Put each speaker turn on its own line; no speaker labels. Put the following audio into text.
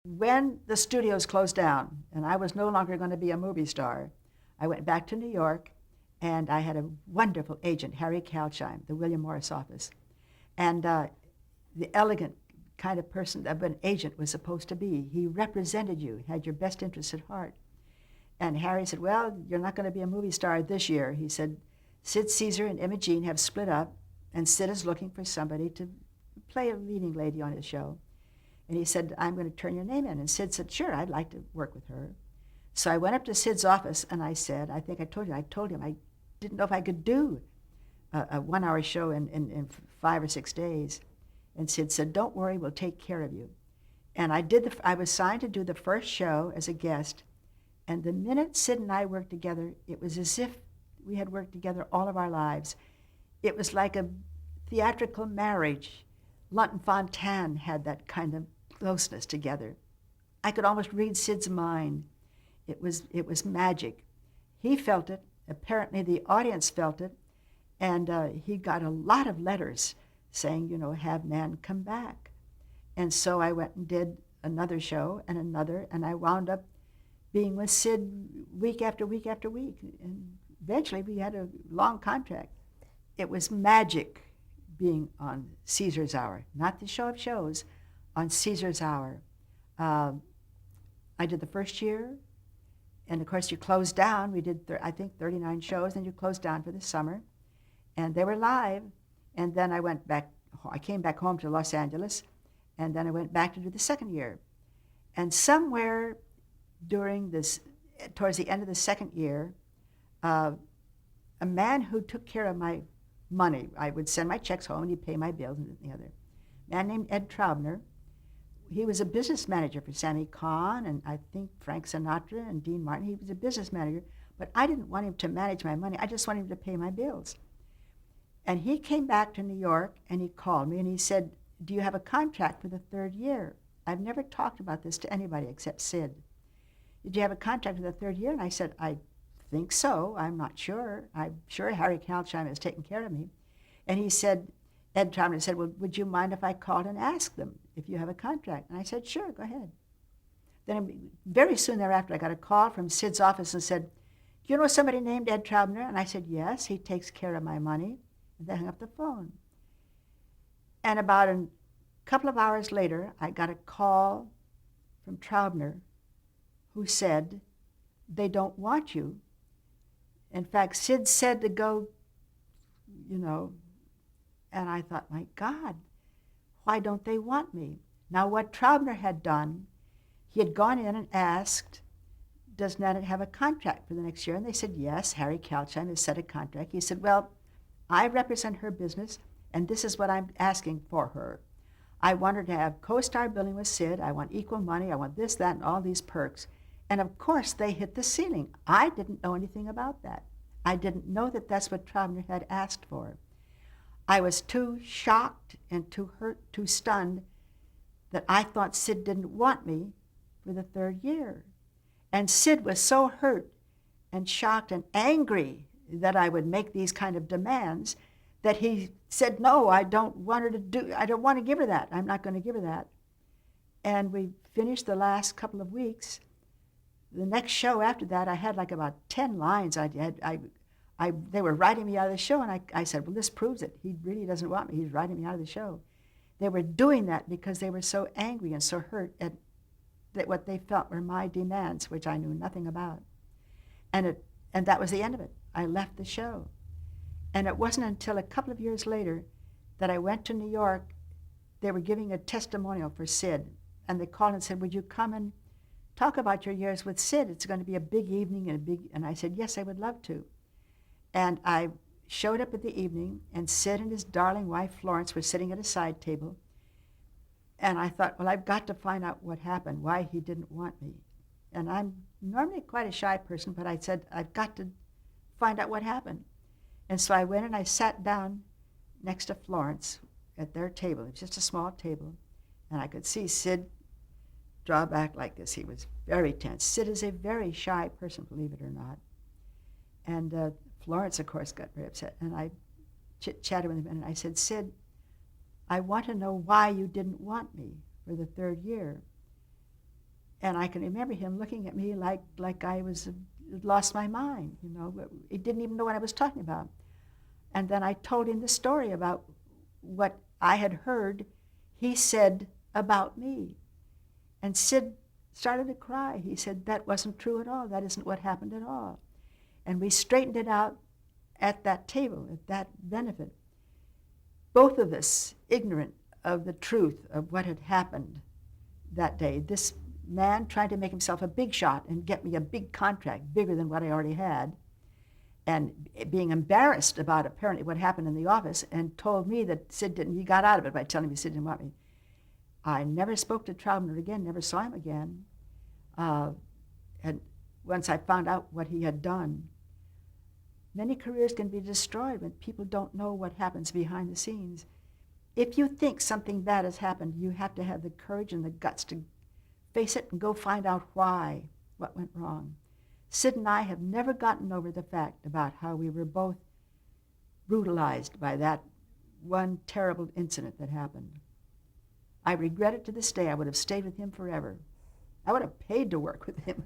When the studios closed down and I was no longer going to be a movie star, I went back to New York and I had a wonderful agent, Harry Kalsheim, the William Morris office. And the elegant kind of person that an agent was supposed to be. He represented you, had your best interests at heart. And Harry said, well, you're not going to be a movie star this year. He said, Sid Caesar and Imogene have split up, and Sid is looking for somebody to play a leading lady on his show. And he said, I'm going to turn your name in. And Sid said, sure, I'd like to work with her. So I went up to Sid's office and I said, I think I told him I didn't know if I could do a 1 hour show in 5 or 6 days. And Sid said, don't worry, we'll take care of you. And I was signed to do the first show as a guest. And the minute Sid and I worked together, it was as if we had worked together all of our lives. It was like a theatrical marriage. Lunt & Fontanne had that kind of closeness together. I could almost read Sid's mind. It was magic. He felt it. Apparently the audience felt it. And he got a lot of letters saying, have Nan come back. And so I went and did another show and another, and I wound up being with Sid week after week after week. And eventually we had a long contract. It was magic being on Caesar's Hour, not the show of shows, on Caesar's Hour. I did the first year, and of course you closed down. We did, I think, 39 shows, and you closed down for the summer. And they were live. And then I came back home to Los Angeles, and then I went back to do the second year. And somewhere towards the end of the second year, a man who took care of my money, I would send my checks home and he'd pay my bills and the other, a man named Ed Traubner. He was a business manager for Sammy Cahn and I think Frank Sinatra and Dean Martin. He was a business manager, but I didn't want him to manage my money. I just wanted him to pay my bills. And he came back to New York and he called me and he said, do you have a contract for the third year? I've never talked about this to anybody except Sid. Did you have a contract for the third year? And I said, I think so. I'm not sure. I'm sure Harry Kalsheim has taken care of me. And he said, Ed Traubner said, well, would you mind if I called and asked them if you have a contract? And I said, sure, go ahead. Then very soon thereafter, I got a call from Sid's office and said, do you know somebody named Ed Traubner? And I said, yes, he takes care of my money. And they hung up the phone. And about a couple of hours later, I got a call from Traubner who said, they don't want you. In fact, Sid said to go, and I thought, my God, why don't they want me? Now, what Traubner had done, he had gone in and asked, does Nanette have a contract for the next year? And they said, yes, Harry Kalsheim has set a contract. He said, well, I represent her business, and this is what I'm asking for her. I want her to have co-star billing with Sid. I want equal money. I want this, that, and all these perks. And of course, they hit the ceiling. I didn't know anything about that. I didn't know that that's what Traubner had asked for. I was too shocked and too hurt, too stunned that I thought Sid didn't want me for the third year. And Sid was so hurt and shocked and angry that I would make these kind of demands that he said, no, I don't want to give her that. I'm not going to give her that. And we finished the last couple of weeks. The next show after that, I had like about 10 lines. They were writing me out of the show, and I said, well, this proves it. He really doesn't want me. He's writing me out of the show. They were doing that because they were so angry and so hurt at what they felt were my demands, which I knew nothing about. And that was the end of it. I left the show. And it wasn't until a couple of years later that I went to New York. They were giving a testimonial for Sid, and they called and said, would you come and talk about your years with Sid? It's going to be a big evening and I said, yes, I would love to. And I showed up at the evening, and Sid and his darling wife, Florence, were sitting at a side table. And I thought, well, I've got to find out what happened, why he didn't want me. And I'm normally quite a shy person, but I said, I've got to find out what happened. And so I went and I sat down next to Florence at their table. It was just a small table. And I could see Sid draw back like this. He was very tense. Sid is a very shy person, believe it or not. And Florence, of course, got very upset. And I chit-chatted with him, and I said, Sid, I want to know why you didn't want me for the third year. And I can remember him looking at me like I was lost my mind, He didn't even know what I was talking about. And then I told him the story about what I had heard he said about me. And Sid started to cry. He said, that wasn't true at all. That isn't what happened at all. And we straightened it out at that table, at that benefit. Both of us ignorant of the truth of what had happened that day. This man trying to make himself a big shot and get me a big contract, bigger than what I already had, and being embarrassed about apparently what happened in the office, and told me that he got out of it by telling me Sid didn't want me. I never spoke to Troutner again, never saw him again. And once I found out what he had done, many careers can be destroyed when people don't know what happens behind the scenes. If you think something bad has happened, you have to have the courage and the guts to face it and go find out why, what went wrong. Sid and I have never gotten over the fact about how we were both brutalized by that one terrible incident that happened. I regret it to this day. I would have stayed with him forever. I would have paid to work with him.